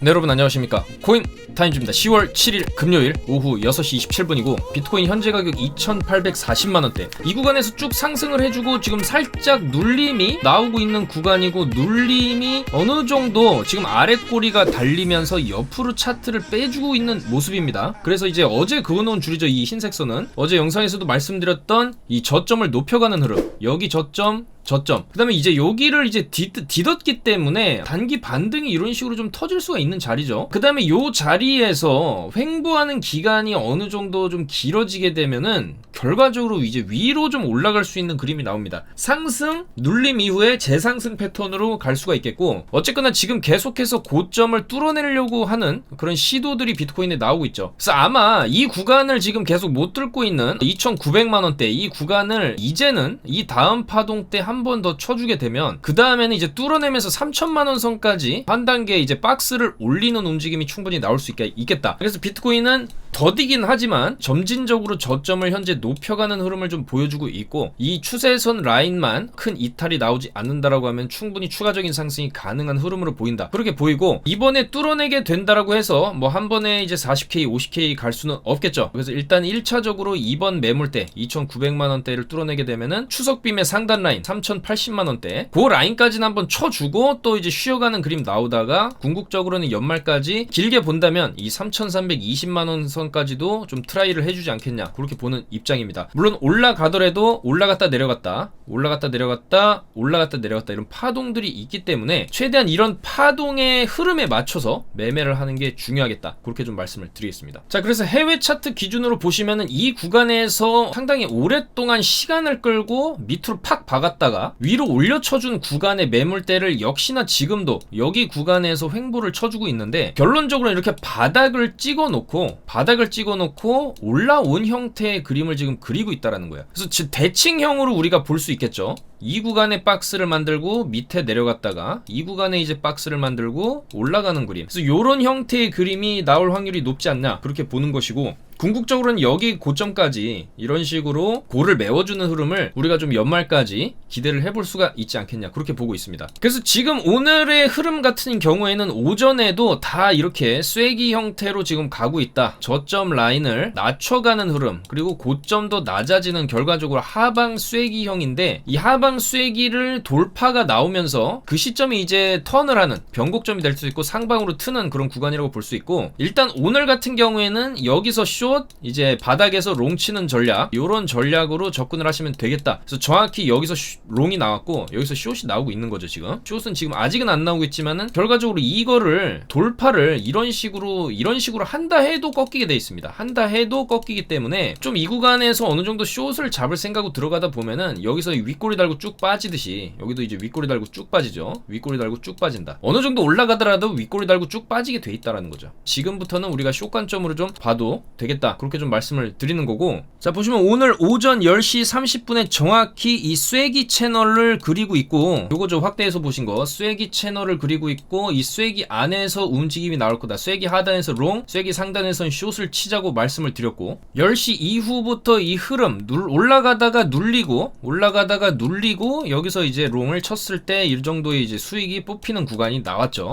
네, 여러분 안녕하십니까. 코인 타임즈입니다. 10월 7일 금요일 오후 6시 27분이고 비트코인 현재 가격 2,840만원대 이 구간에서 쭉 상승을 해주고 지금 살짝 눌림이 나오고 있는 구간이고, 눌림이 어느 정도 지금 아랫꼬리가 달리면서 옆으로 차트를 빼주고 있는 모습입니다. 그래서 이제 어제 그어놓은 줄이죠. 이 흰색 선은 어제 영상에서도 말씀드렸던 이 저점을 높여가는 흐름, 여기 저점 그 다음에 이제 여기를 이제 뒤덮기 때문에 단기 반등이 이런 식으로 좀 터질 수가 있는 자리죠. 그 다음에 요 자리에서 횡보하는 기간이 어느 정도 좀 길어지게 되면은 결과적으로 이제 위로 좀 올라갈 수 있는 그림이 나옵니다. 상승, 눌림 이후에 재상승 패턴으로 갈 수가 있겠고, 어쨌거나 지금 계속해서 고점을 뚫어내려고 하는 그런 시도들이 비트코인에 나오고 있죠. 그래서 아마 이 구간을 지금 계속 못 뚫고 있는 2,900만원대 이 구간을 이제는 이 다음 파동 때 한 번 더 쳐주게 되면 그 다음에는 이제 뚫어내면서 3천만원 선까지 한 단계 이제 박스를 올리는 움직임이 충분히 나올 수 있겠다. 그래서 비트코인은 더디긴 하지만 점진적으로 저점을 현재 높여가는 흐름을 좀 보여주고 있고, 이 추세선 라인만 큰 이탈이 나오지 않는다라고 하면 충분히 추가적인 상승이 가능한 흐름으로 보인다. 그렇게 보이고, 이번에 뚫어내게 된다라고 해서 뭐 한 번에 이제 40K, 50K 갈 수는 없겠죠. 그래서 일단 1차적으로 이번 매물대 2,900만원대를 뚫어내게 되면은 추석빔의 상단 라인 3,080만원대 그 라인까지는 한번 쳐주고 또 이제 쉬어가는 그림 나오다가 궁극적으로는 연말까지 길게 본다면 이 3,320만원 선까지도 좀 트라이를 해주지 않겠냐, 그렇게 보는 입장입니다. 물론 올라가더라도 올라갔다 내려갔다 이런 파동들이 있기 때문에 최대한 이런 파동의 흐름에 맞춰서 매매를 하는 게 중요하겠다, 그렇게 좀 말씀을 드리겠습니다. 자, 그래서 해외 차트 기준으로 보시면은 이 구간에서 상당히 오랫동안 시간을 끌고 밑으로 팍 박았다가 위로 올려쳐준 구간의 매물대를 역시나 지금도 여기 구간에서 횡보를 쳐주고 있는데, 결론적으로 이렇게 바닥을 찍어놓고 올라온 형태의 그림을 지금 그리고 있다라는 거예요. 그래서 대칭형으로 우리가 볼 수 있겠죠. 이 구간에 박스를 만들고 밑에 내려갔다가 이 구간에 이제 박스를 만들고 올라가는 그림, 그래서 이런 형태의 그림이 나올 확률이 높지 않냐, 그렇게 보는 것이고, 궁극적으로는 여기 고점까지 이런 식으로 고를 메워주는 흐름을 우리가 좀 연말까지 기대를 해볼 수가 있지 않겠냐, 그렇게 보고 있습니다. 그래서 지금 오늘의 흐름 같은 경우에는 오전에도 다 이렇게 쐐기 형태로 지금 가고 있다. 저점 라인을 낮춰가는 흐름, 그리고 고점도 낮아지는 결과적으로 하방 쐐기형인데, 이 하방 쐐기를 돌파가 나오면서 그 시점이 이제 턴을 하는 변곡점이 될 수 있고 상방으로 트는 그런 구간이라고 볼 수 있고, 일단 오늘 같은 경우에는 여기서 이제 바닥에서 롱 치는 전략, 요런 전략으로 접근을 하시면 되겠다. 그래서 정확히 여기서 롱이 나왔고 여기서 숏이 나오고 있는 거죠. 지금 숏은 지금 아직은 안 나오고 있지만은 결과적으로 이거를 돌파를 이런 식으로 한다 해도 꺾이게 돼 있습니다. 한다 해도 꺾이기 때문에 좀 이 구간에서 어느 정도 숏을 잡을 생각으로 들어가다 보면은 여기서 윗꼬리 달고 쭉 빠지듯이 여기도 이제 윗꼬리 달고 쭉 빠지죠. 윗꼬리 달고 쭉 빠진다. 어느 정도 올라가더라도 윗꼬리 달고 쭉 빠지게 돼 있다라는 거죠. 지금부터는 우리가 숏 관점으로 좀 봐도 되겠다, 그렇게 좀 말씀을 드리는 거고, 자 보시면 오늘 오전 10시 30분에 정확히 이 쐐기 채널을 그리고 있고, 요거 저 확대해서 보신 거 쐐기 채널을 그리고 있고, 이 쐐기 안에서 움직임이 나올 거다. 쐐기 하단에서 롱, 쐐기 상단에선 숏을 치자고 말씀을 드렸고, 10시 이후부터 이 흐름 올라가다가 눌리고 여기서 이제 롱을 쳤을 때 이 정도의 이제 수익이 뽑히는 구간이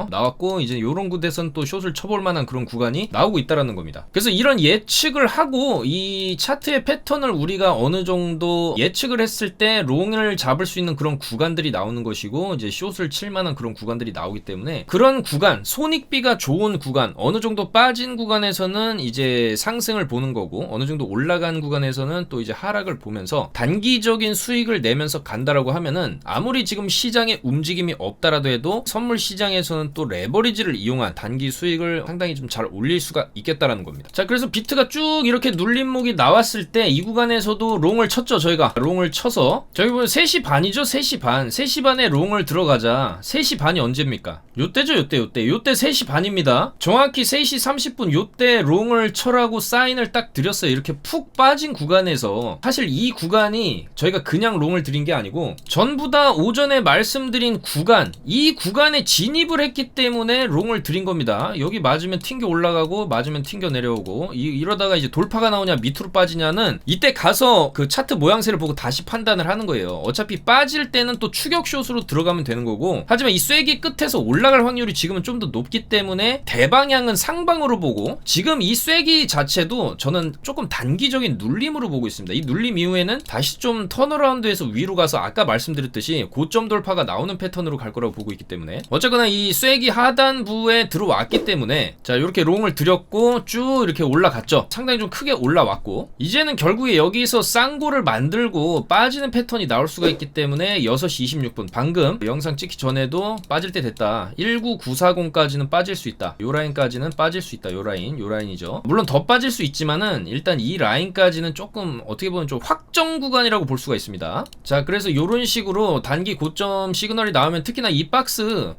나왔고 이제 요런 곳에선 또 숏을 쳐볼 만한 그런 구간이 나오고 있다라는 겁니다. 그래서 이런 예측을 하고 이 차트의 패턴을 우리가 어느 정도 예측을 했을 때 롱을 잡을 수 있는 그런 구간들이 나오는 것이고, 이제 숏을 칠 만한 그런 구간들이 나오기 때문에 그런 구간, 손익비가 좋은 구간, 어느 정도 빠진 구간에서는 이제 상승을 보는 거고, 어느 정도 올라간 구간에서는 또 이제 하락을 보면서 단기적인 수익을 내면서 간다라고 하면은, 아무리 지금 시장에 움직임이 없다라도 해도 선물 시장에서는 또 레버리지를 이용한 단기 수익을 상당히 좀 잘 올릴 수가 있겠다라는 겁니다. 자, 그래서 비트가 쭉 이렇게 눌림목이 나왔을 때 이 구간에서도 롱을 쳤죠. 저희가 롱을 쳐서 저기 보면 3시 반이죠. 3시 반에 롱을 들어가자. 3시 반이 언제입니까? 요때죠. 요때 3시 반입니다. 정확히 3시 30분 요때 롱을 쳐라고 사인을 딱 드렸어요. 이렇게 푹 빠진 구간에서 사실 이 구간이 저희가 그냥 롱을 드린 게 아니고 전부 다 오전에 말씀드린 구간, 이 구간에 진입을 했기 때문에 롱을 드린 겁니다. 여기 맞으면 튕겨 올라가고 맞으면 튕겨 내려오고 이러다가 이제 돌파가 나오냐 밑으로 빠지냐는 이때 가서 그 차트 모양새를 보고 다시 판단을 하는 거예요. 어차피 빠질 때는 또 추격숏으로 들어가면 되는 거고, 하지만 이 쐐기 끝에서 올라갈 확률이 지금은 좀 더 높기 때문에 대방향은 상방으로 보고, 지금 이 쐐기 자체도 저는 조금 단기적인 눌림으로 보고 있습니다. 이 눌림 이후에는 다시 좀 턴어라운드에서 위로 가서 아까 말씀드렸듯이 고점 돌파가 나오는 패턴으로 갈 거라고 보고 있기 때문에, 어쨌거나 이 쐐기 하단부에 들어왔기 때문에 자 이렇게 롱을 들였고 쭉 이렇게 올라갔죠. 상당히 좀 크게 올라왔고, 이제는 결국에 여기서 쌍고를 만들고 빠지는 패턴이 나올 수가 있기 때문에 6시 26분 방금 영상 찍기 전에도 빠질 때 됐다, 19940까지는 빠질 수 있다, 요 라인까지는 빠질 수 있다, 요 라인이죠. 물론 더 빠질 수 있지만은 일단 이 라인까지는 조금 어떻게 보면 좀 확정 구간이라고 볼 수가 있습니다. 자 그래서 요런 식으로 단기 고점 시그널이 나오면, 특히나 이 박스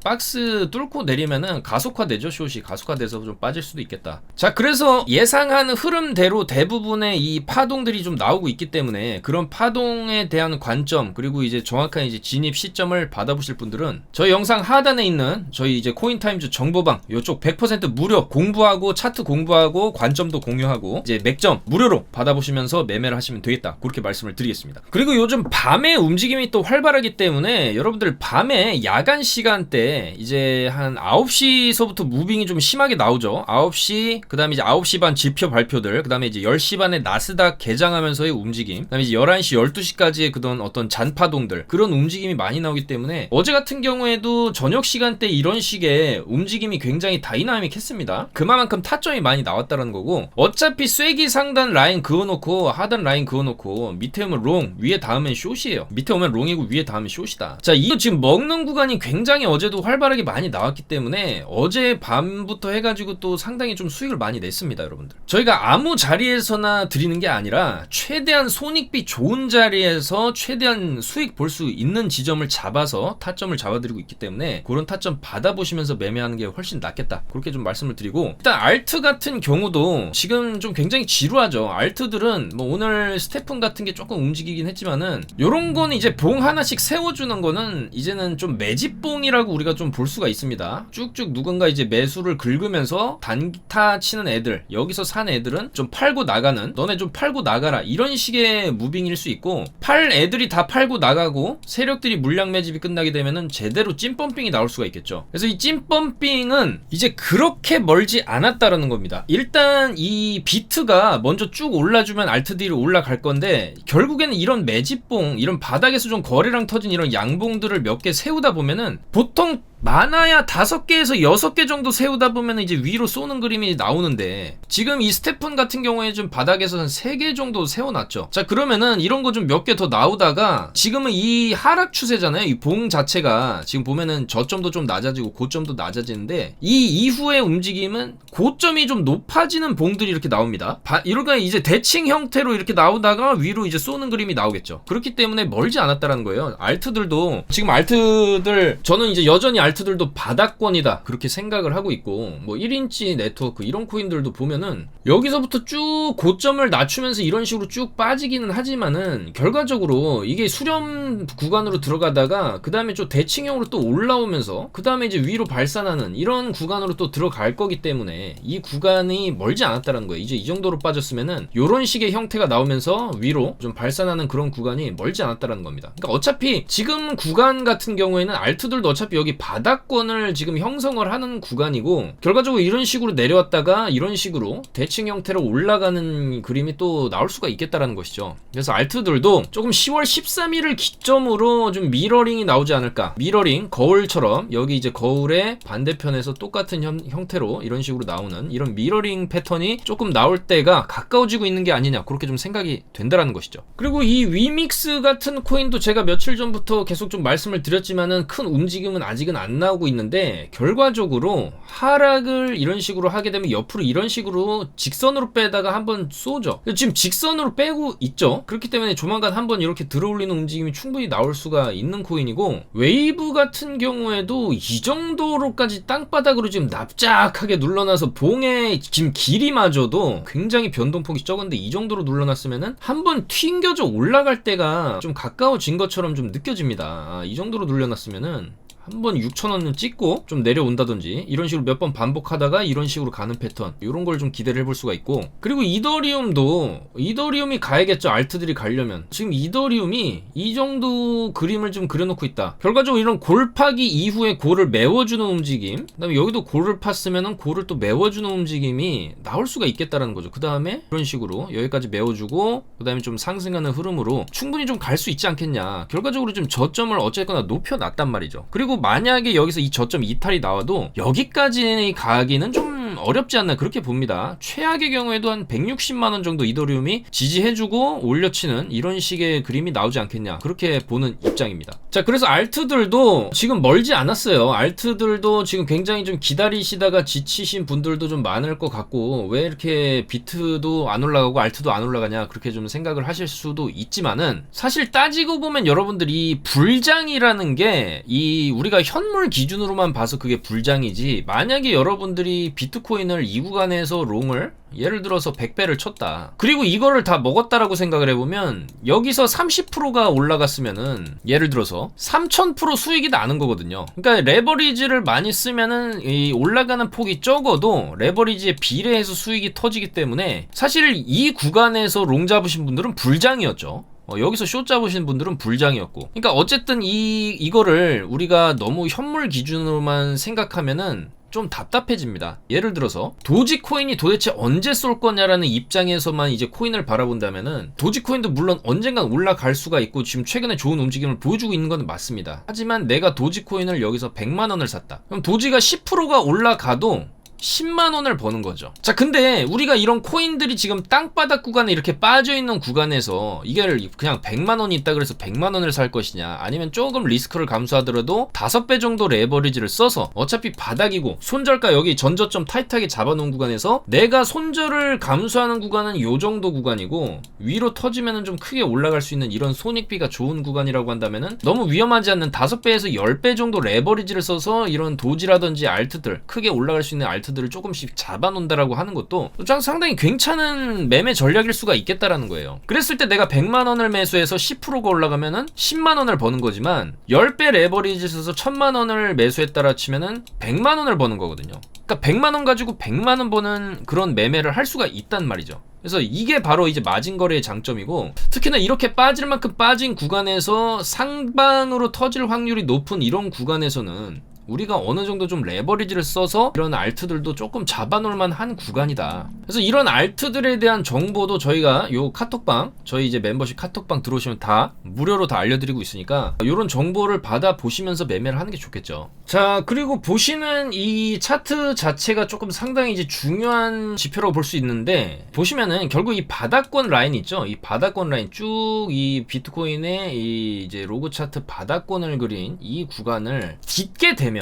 뚫고 내리면은 가속화되죠. 숏이 가속화돼서 좀 빠질 수도 있겠다. 자 그래서 예상하는 흐름대로 대부분의 이 파동들이 좀 나오고 있기 때문에, 그런 파동에 대한 관점 그리고 이제 정확한 이제 진입 시점을 받아보실 분들은 저희 영상 하단에 있는 저희 이제 코인타임즈 정보방 요쪽 100% 무료 공부하고 차트 공부하고 관점도 공유하고 이제 맥점 무료로 받아보시면서 매매를 하시면 되겠다, 그렇게 말씀을 드리겠습니다. 그리고 요즘 밤에 움직임이 또 활발하기 때문에 여러분들 밤에 야간 시간대 이제 한 9시서부터 무빙이 좀 심하게 나오죠. 9시, 그 다음에 이제 9시 반 지표 발표들, 그 다음에 이제 10시 반에 나스닥 개장하면서의 움직임, 그 다음에 이제 11시, 12시까지의 그런 어떤 잔파동들, 그런 움직임이 많이 나오기 때문에 어제 같은 경우에도 저녁 시간대 이런 식의 움직임이 굉장히 다이나믹했습니다. 그만큼 타점이 많이 나왔다는 거고, 어차피 쐐기 상단 라인 그어놓고 하단 라인 그어놓고 밑에 오면 롱, 위에 닿으면 숏이에요. 밑에 오면 롱이고 위에 닿으면 숏이다. 자 이거 지금 먹는 구간이 굉장히 어제도 활발하게 많이 나왔기 때문에 어제 밤부터 해가지고 또 상당히 좀 수익을 많이 냈습니다. 여러분들 저희가 아무 자리에서나 드리는 게 아니라 최대한 손익비 좋은 자리에서 최대한 수익 볼 수 있는 지점을 잡아서 타점을 잡아드리고 있기 때문에, 그런 타점 받아보시면서 매매하는 게 훨씬 낫겠다, 그렇게 좀 말씀을 드리고, 일단 알트 같은 경우도 지금 좀 굉장히 지루하죠. 알트들은 뭐 오늘 스태픈 같은 게 조금 움직이긴 했지만은, 요런 거는 이제 봉 하나씩 세워주는 거는 이제는 좀 매집봉이라고 우리가 좀 볼 수가 있습니다. 쭉쭉 누군가 이제 매수를 긁으면서 단타 치는 애들, 여기서 산 애들은 좀 팔고 나가는, 너네 좀 팔고 나가라, 이런 식의 무빙일 수 있고, 팔 애들이 다 팔고 나가고 세력들이 물량 매집이 끝나게 되면은 제대로 찐펌핑이 나올 수가 있겠죠. 그래서 이 찐펌핑은 이제 그렇게 멀지 않았다라는 겁니다. 일단 이 비트가 먼저 쭉 올라주면 알트들이 올라갈 건데, 결국에는 이런 매집봉, 이런 바닥에서 좀 거래량 터진 이런 양봉들을 몇 개 세우다 보면은 보통 많아야 5개에서 6개 정도 세우다 보면 이제 위로 쏘는 그림이 나오는데, 지금 이 스테픈 같은 경우에 좀 바닥에서 한 3개 정도 세워놨죠. 자 그러면은 이런 거 좀 몇 개 더 나오다가, 지금은 이 하락 추세잖아요. 이 봉 자체가 지금 보면은 저점도 좀 낮아지고 고점도 낮아지는데, 이 이후의 움직임은 고점이 좀 높아지는 봉들이 이렇게 나옵니다. 이러니까 이제 대칭 형태로 이렇게 나오다가 위로 이제 쏘는 그림이 나오겠죠. 그렇기 때문에 멀지 않았다라는 거예요. 알트들도 지금 알트들, 저는 이제 여전히 알트들도 바닥권이다 그렇게 생각을 하고 있고, 뭐 1인치 네트워크 이런 코인들도 보면은 여기서부터 쭉 고점을 낮추면서 이런 식으로 쭉 빠지기는 하지만은, 결과적으로 이게 수렴 구간으로 들어가다가 그 다음에 좀 대칭형으로 또 올라오면서 그 다음에 이제 위로 발산하는 이런 구간으로 또 들어갈 거기 때문에 이 구간이 멀지 않았다는 거예요. 이제 이 정도로 빠졌으면은 요런 식의 형태가 나오면서 위로 좀 발산하는 그런 구간이 멀지 않았다는 겁니다. 그러니까 어차피 지금 구간 같은 경우에는 알트들도 어차피 여기 바닥권을 지금 형성을 하는 구간이고, 결과적으로 이런 식으로 내려왔다가 이런 식으로 대칭 형태로 올라가는 그림이 또 나올 수가 있겠다라는 것이죠. 그래서 알트들도 조금 10월 13일을 기점으로 좀 미러링이 나오지 않을까. 미러링, 거울처럼 여기 이제 거울의 반대편에서 똑같은 형태로 이런 식으로 나오는 이런 미러링 패턴이 조금 나올 때가 가까워지고 있는 게 아니냐, 그렇게 좀 생각이 된다라는 것이죠. 그리고 이 위믹스 같은 코인도 제가 며칠 전부터 계속 좀 말씀을 드렸지만은 큰 움직임은 아직은 안 나오고 있는데, 결과적으로 하락을 이런 식으로 하게 되면 옆으로 이런 식으로 직선으로 빼다가 한번 쏘죠. 지금 직선으로 빼고 있죠. 그렇기 때문에 조만간 한번 이렇게 들어올리는 움직임이 충분히 나올 수가 있는 코인이고, 웨이브 같은 경우에도 이 정도로까지 땅바닥으로 지금 납작하게 눌러놔서 봉의 지금 길이마저도 굉장히 변동폭이 적은데, 이 정도로 눌러놨으면은 한번 튕겨져 올라갈 때가 좀 가까워진 것처럼 좀 느껴집니다. 이 정도로 눌려놨으면은 한번 6,000원은 찍고 좀 내려온다든지 이런 식으로 몇 번 반복하다가 이런 식으로 가는 패턴, 이런 걸 좀 기대를 해볼 수가 있고, 그리고 이더리움이 가야겠죠. 알트들이 가려면. 지금 이더리움이 이 정도 그림을 좀 그려놓고 있다. 결과적으로 이런 골 파기 이후에 골을 메워주는 움직임, 그 다음에 여기도 골을 팠으면은 골을 또 메워주는 움직임이 나올 수가 있겠다라는 거죠. 그 다음에 이런 식으로 여기까지 메워주고 그 다음에 좀 상승하는 흐름으로 충분히 좀 갈 수 있지 않겠냐. 결과적으로 좀 저점을 어쨌거나 높여놨단 말이죠. 그리고 만약에 여기서 이 저점 이탈이 나와도 여기까지 가기는 좀 어렵지 않나 그렇게 봅니다. 최악의 경우에도 한 160만원 정도 이더리움이 지지해주고 올려치는 이런 식의 그림이 나오지 않겠냐, 그렇게 보는 입장입니다. 자, 그래서 알트들도 지금 멀지 않았어요. 알트들도 지금 굉장히 좀 기다리시다가 지치신 분들도 좀 많을 것 같고, 왜 이렇게 비트도 안 올라가고 알트도 안 올라가냐 그렇게 좀 생각을 하실 수도 있지만은, 사실 따지고 보면 여러분들이 불장이라는 게 이 우리가 현물 기준으로만 봐서 그게 불장이지, 만약에 여러분들이 비트코인을 이 구간에서 롱을 예를 들어서 100배를 쳤다, 그리고 이거를 다 먹었다라고 생각을 해보면 여기서 30%가 올라갔으면은 예를 들어서 3000% 수익이 나는 거거든요. 그러니까 레버리지를 많이 쓰면은 이 올라가는 폭이 적어도 레버리지에 비례해서 수익이 터지기 때문에 사실 이 구간에서 롱 잡으신 분들은 불장이었죠. 여기서 숏 잡으신 분들은 불장이었고, 그러니까 어쨌든 이거를 우리가 너무 현물 기준으로만 생각하면은 좀 답답해집니다. 예를 들어서 도지코인이 도대체 언제 쏠 거냐라는 입장에서만 이제 코인을 바라본다면은, 도지코인도 물론 언젠간 올라갈 수가 있고 지금 최근에 좋은 움직임을 보여주고 있는 건 맞습니다. 하지만 내가 도지코인을 여기서 100만원을 샀다, 그럼 도지가 10%가 올라가도 10만원을 버는 거죠. 자, 근데 우리가 이런 코인들이 지금 땅바닥 구간에 이렇게 빠져있는 구간에서 이게 그냥 100만원이 있다 그래서 100만원을 살 것이냐, 아니면 조금 리스크를 감수하더라도 5배 정도 레버리지를 써서 어차피 바닥이고 손절가 여기 전저점 타이트하게 잡아놓은 구간에서 내가 손절을 감수하는 구간은 요 정도 구간이고 위로 터지면은 좀 크게 올라갈 수 있는 이런 손익비가 좋은 구간이라고 한다면은, 너무 위험하지 않는 5배에서 10배 정도 레버리지를 써서 이런 도지라든지 알트들, 크게 올라갈 수 있는 알트 들을 조금씩 잡아놓는다라고 하는 것도 상당히 괜찮은 매매 전략일 수가 있겠다라는 거예요. 그랬을 때 내가 100만원을 매수해서 10%가 올라가면은 10만원을 버는 거지만, 10배 레버리지 써서 1000만원을 매수했다라 치면은 100만원을 버는 거거든요. 그러니까 100만원 가지고 100만원 버는 그런 매매를 할 수가 있단 말이죠. 그래서 이게 바로 이제 마진 거래의 장점이고, 특히나 이렇게 빠질 만큼 빠진 구간에서 상방으로 터질 확률이 높은 이런 구간에서는 우리가 어느 정도 좀 레버리지를 써서 이런 알트들도 조금 잡아놓을만 한 구간이다. 그래서 이런 알트들에 대한 정보도 저희가 요 카톡방, 저희 이제 멤버십 카톡방 들어오시면 다 무료로 다 알려드리고 있으니까 이런 정보를 받아 보시면서 매매를 하는 게 좋겠죠. 자, 그리고 보시는 이 차트 자체가 조금 상당히 이제 중요한 지표라고 볼 수 있는데, 보시면은 결국 이 바닥권 라인 있죠. 이 바닥권 라인 쭉 이 비트코인의 이 이제 로그 차트 바닥권을 그린 이 구간을 딛게 되면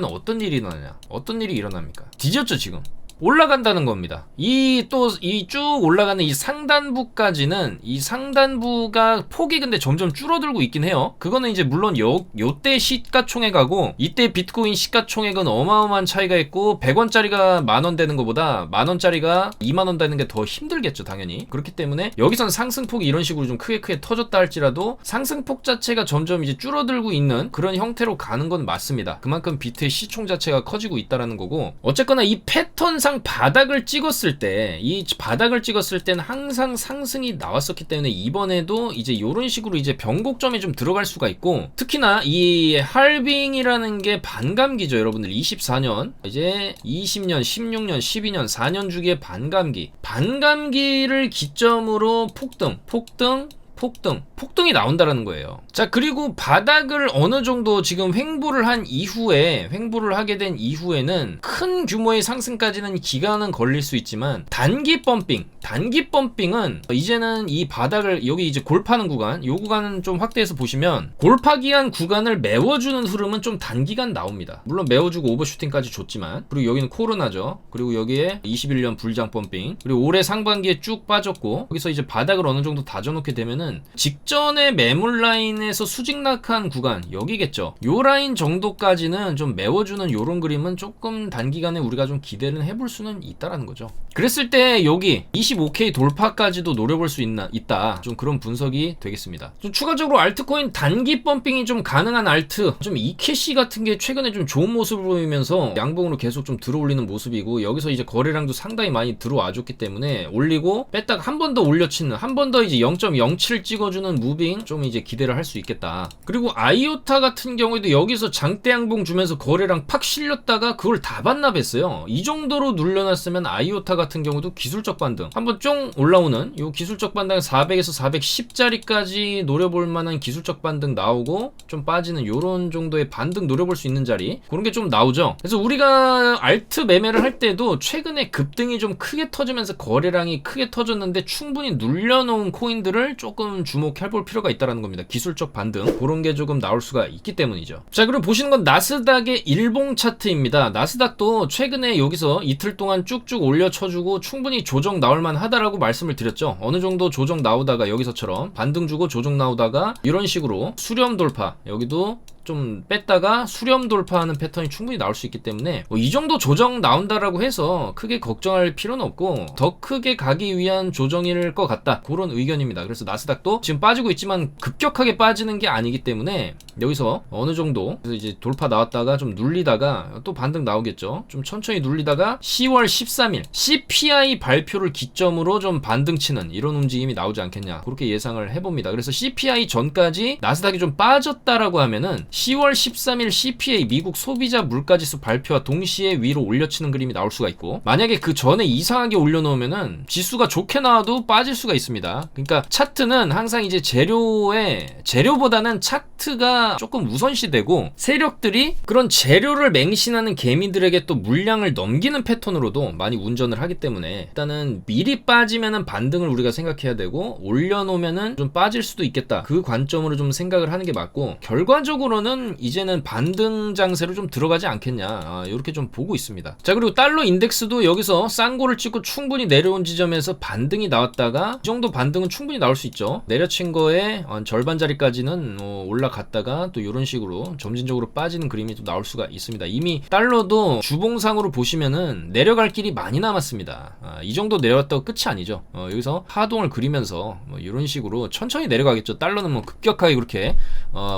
어떤 일이 일어나냐? 어떤 일이 일어납니까? 뒤졌죠, 지금. 올라간다는 겁니다. 이 쭉 올라가는 이 상단부까지는, 이 상단부가 폭이 근데 점점 줄어들고 있긴 해요. 그거는 이제 물론 요때 시가총액하고 이때 비트코인 시가총액은 어마어마한 차이가 있고, 100원짜리가 만원 되는 것보다 만원짜리가 2만원 되는 게 더 힘들겠죠, 당연히. 그렇기 때문에 여기선 상승폭이 이런 식으로 좀 크게 터졌다 할지라도 상승폭 자체가 점점 이제 줄어들고 있는 그런 형태로 가는 건 맞습니다. 그만큼 비트의 시총 자체가 커지고 있다라는 거고, 어쨌거나 이 패턴상 바닥을 찍었을 때는 항상 상승이 나왔었기 때문에 이번에도 이제 이런 식으로 이제 변곡점에 좀 들어갈 수가 있고, 특히나 이 할빙이라는 게 반감기죠. 여러분들 24년 이제 20년 16년 12년 4년 주기의 반감기를 기점으로 폭등이 나온다라는 거예요. 자, 그리고 바닥을 어느 정도 지금 횡보를 하게 된 이후에는 큰 규모의 상승까지는 기간은 걸릴 수 있지만, 단기 펌핑은 이제는 이 바닥을 여기 이제 골파는 구간, 요 구간은 좀 확대해서 보시면 골파기한 구간을 메워주는 흐름은 좀 단기간 나옵니다. 물론 메워주고 오버슈팅까지 줬지만, 그리고 여기는 코로나죠. 그리고 여기에 21년 불장 펌핑, 그리고 올해 상반기에 쭉 빠졌고, 여기서 이제 바닥을 어느 정도 다져놓게 되면은 보시면은 직전에 매물 라인에서 수직낙한 구간 여기겠죠. 요 라인 정도까지는 좀 메워주는 요런 그림은 조금 단기간에 우리가 좀 기대는 해볼 수는 있다라는 거죠. 그랬을 때 여기 25K 돌파까지도 노려볼 수 있다. 좀 그런 분석이 되겠습니다. 좀 추가적으로 알트코인 단기 펌핑이 좀 가능한 알트, 좀 이캐시 같은 게 최근에 좀 좋은 모습을 보이면서 양봉으로 계속 좀 들어올리는 모습이고, 여기서 이제 거래량도 상당히 많이 들어와줬기 때문에 올리고 뺐다가 한 번 더 올려치는, 한 번 더 이제 0.07 찍어주는 무빙 좀 이제 기대를 할 수 있겠다. 그리고 아이오타 같은 경우에도 여기서 장대 양봉 주면서 거래량 팍 실렸다가 그걸 다 반납했어요. 이 정도로 눌려놨으면 아이오타 같은 경우도 기술적 반등 한번 쫑 올라오는 요 기술적 반등 400에서 410짜리까지 노려볼 만한 기술적 반등 나오고 좀 빠지는 요런 정도의 반등 노려볼 수 있는 자리, 그런 게 좀 나오죠. 그래서 우리가 알트 매매를 할 때도 최근에 급등이 좀 크게 터지면서 거래량이 크게 터졌는데 충분히 눌려놓은 코인들을 조금 주목해볼 필요가 있다는 겁니다. 기술적 반등 그런 게 조금 나올 수가 있기 때문이죠. 자, 그리고 보시는 건 나스닥의 일봉 차트입니다. 나스닥도 최근에 여기서 이틀 동안 쭉쭉 올려쳐주고 충분히 조정 나올만 하다라고 말씀을 드렸죠. 어느 정도 조정 나오다가 여기서처럼 반등 주고 조정 나오다가 이런 식으로 수렴 돌파, 여기도 좀 뺐다가 수렴 돌파하는 패턴이 충분히 나올 수 있기 때문에 이 정도 조정 나온다라고 해서 크게 걱정할 필요는 없고 더 크게 가기 위한 조정일 것 같다, 그런 의견입니다. 그래서 나스닥도 지금 빠지고 있지만 급격하게 빠지는 게 아니기 때문에 여기서 어느 정도 그래서 이제 돌파 나왔다가 좀 눌리다가 또 반등 나오겠죠. 좀 천천히 눌리다가 10월 13일 CPI 발표를 기점으로 좀 반등 치는 이런 움직임이 나오지 않겠냐, 그렇게 예상을 해봅니다. 그래서 CPI 전까지 나스닥이 좀 빠졌다라고 하면은 10월 13일 CPI 미국 소비자 물가지수 발표와 동시에 위로 올려치는 그림이 나올 수가 있고, 만약에 그 전에 이상하게 올려놓으면은 지수가 좋게 나와도 빠질 수가 있습니다. 그러니까 차트는 항상 이제 재료보다는 차트가 조금 우선시되고 세력들이 그런 재료를 맹신하는 개미들에게 또 물량을 넘기는 패턴으로도 많이 운전을 하기 때문에 일단은 미리 빠지면은 반등을 우리가 생각해야 되고 올려놓으면은 좀 빠질 수도 있겠다, 그 관점으로 좀 생각을 하는 게 맞고, 결과적으로는 이제는 반등 장세로 좀 들어가지 않겠냐, 이렇게 좀 보고 있습니다. 자, 그리고 달러 인덱스도 여기서 쌍고를 찍고 충분히 내려온 지점에서 반등이 나왔다가 이 정도 반등은 충분히 나올 수 있죠. 내려친 거에 절반 자리까지는 올라갔다가 또 이런 식으로 점진적으로 빠지는 그림이 좀 나올 수가 있습니다. 이미 달러도 주봉상으로 보시면은 내려갈 길이 많이 남았습니다. 이 정도 내려왔다고 끝이 아니죠. 여기서 하동을 그리면서 이런 식으로 천천히 내려가겠죠. 달러는 급격하게 그렇게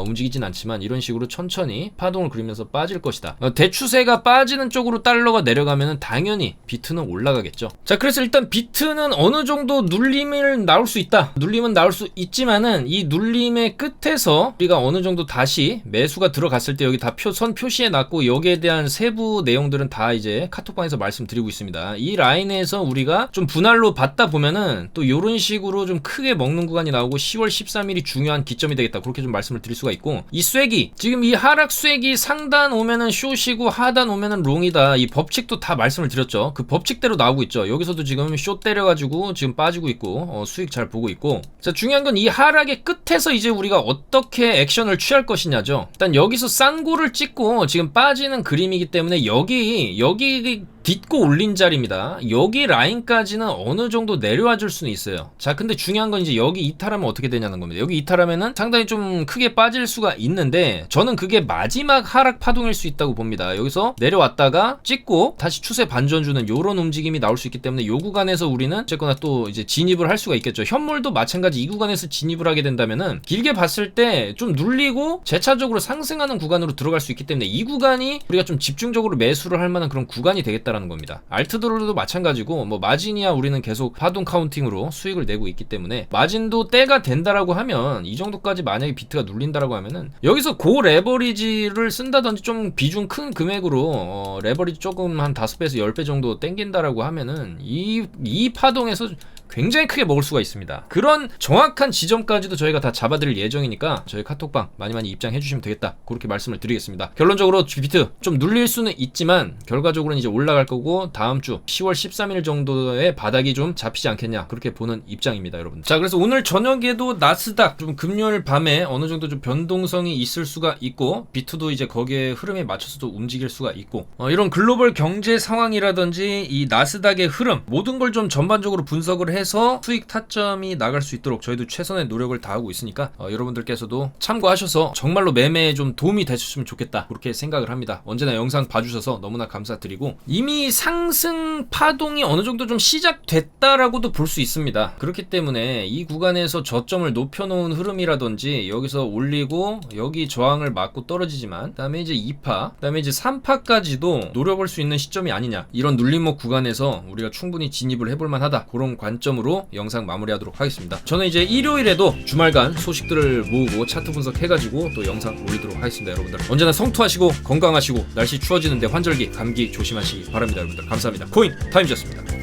움직이진 않지만 이런 식으로 천천히 파동을 그리면서 빠질 것이다. 대추세가 빠지는 쪽으로 달러가 내려가면 당연히 비트는 올라가겠죠. 자, 그래서 일단 비트는 어느 정도 눌림을 나올 수 있다. 눌림은 나올 수 있지만은 이 눌림의 끝에서 우리가 어느 정도 다시 매수가 들어갔을 때 여기 다 선 표시해 놨고, 여기에 대한 세부 내용들은 다 이제 카톡방에서 말씀드리고 있습니다. 이 라인에서 우리가 좀 분할로 받다 보면은 또 이런 식으로 좀 크게 먹는 구간이 나오고 10월 13일이 중요한 기점이 되겠다, 그렇게 좀 말씀을 드릴 수가 있고, 이 쐐기, 지금 이 하락 쐐기 상단 오면은 숏이고 하단 오면은 롱이다, 이 법칙도 다 말씀을 드렸죠. 그 법칙대로 나오고 있죠. 여기서도 지금 숏 때려가지고 지금 빠지고 있고 수익 잘 보고 있고, 자, 중요한 건 이 하락의 끝에서 이제 우리가 어떻게 액션을 취할 것이냐죠. 일단 여기서 쌍고를 찍고 지금 빠지는 그림이기 때문에 여기 딛고 올린 자리입니다. 여기 라인까지는 어느 정도 내려와 줄 수는 있어요. 자, 근데 중요한 건 이제 여기 이탈하면 어떻게 되냐는 겁니다. 여기 이탈하면은 상당히 좀 크게 빠질 수가 있는데 저는 그게 마지막 하락 파동일 수 있다고 봅니다. 여기서 내려왔다가 찍고 다시 추세 반전 주는 요런 움직임이 나올 수 있기 때문에 요 구간에서 우리는 어쨌거나 또 이제 진입을 할 수가 있겠죠. 현물도 마찬가지 이 구간에서 진입을 하게 된다면은 길게 봤을 때 좀 눌리고 재차적으로 상승하는 구간으로 들어갈 수 있기 때문에 이 구간이 우리가 좀 집중적으로 매수를 할 만한 그런 구간이 되겠다라는 겁니다. 알트들도 마찬가지고 마진이야 우리는 계속 파동 카운팅으로 수익을 내고 있기 때문에 마진도 때가 된다라고 하면 이 정도까지 만약에 비트가 눌린다라고 하면은 여기서 고 레버리지를 쓴다든지 좀 비중 큰 금액으로 레버리지 조금 한 5배에서 10배 정도 땡긴다라고 하면은 이 파동에서 굉장히 크게 먹을 수가 있습니다. 그런 정확한 지점까지도 저희가 다 잡아드릴 예정이니까 저희 카톡방 많이 입장해 주시면 되겠다, 그렇게 말씀을 드리겠습니다. 결론적으로 비트 좀 눌릴 수는 있지만 결과적으로는 이제 올라갈 거고 다음 주 10월 13일 정도의 바닥이 좀 잡히지 않겠냐, 그렇게 보는 입장입니다, 여러분. 자, 그래서 오늘 저녁에도 나스닥 좀 금요일 밤에 어느 정도 좀 변동성이 있을 수가 있고 비트도 이제 거기에 흐름에 맞춰서도 움직일 수가 있고 이런 글로벌 경제 상황이라든지 이 나스닥의 흐름 모든 걸 좀 전반적으로 분석을 해서 수익 타점이 나갈 수 있도록 저희도 최선의 노력을 다하고 있으니까 여러분들께서도 참고하셔서 정말로 매매에 좀 도움이 되셨으면 좋겠다, 그렇게 생각을 합니다. 언제나 영상 봐주셔서 너무나 감사드리고, 이미 상승 파동이 어느 정도 좀 시작됐다라고도 볼 수 있습니다. 그렇기 때문에 이 구간에서 저점을 높여놓은 흐름이라든지 여기서 올리고 여기 저항을 맞고 떨어지지만 그다음에 이제 2파, 그다음에 이제 3파까지도 노려볼 수 있는 시점이 아니냐, 이런 눌림목 구간에서 우리가 충분히 진입을 해볼 만하다, 그런 관점으로 영상 마무리하도록 하겠습니다. 저는 이제 일요일에도 주말간 소식들을 모으고 차트 분석해가지고 또 영상 올리도록 하겠습니다. 여러분들 언제나 성투하시고 건강하시고 날씨 추워지는데 환절기 감기 조심하시기 바랍니다. 여러분들 감사합니다. 코인 타임즈였습니다.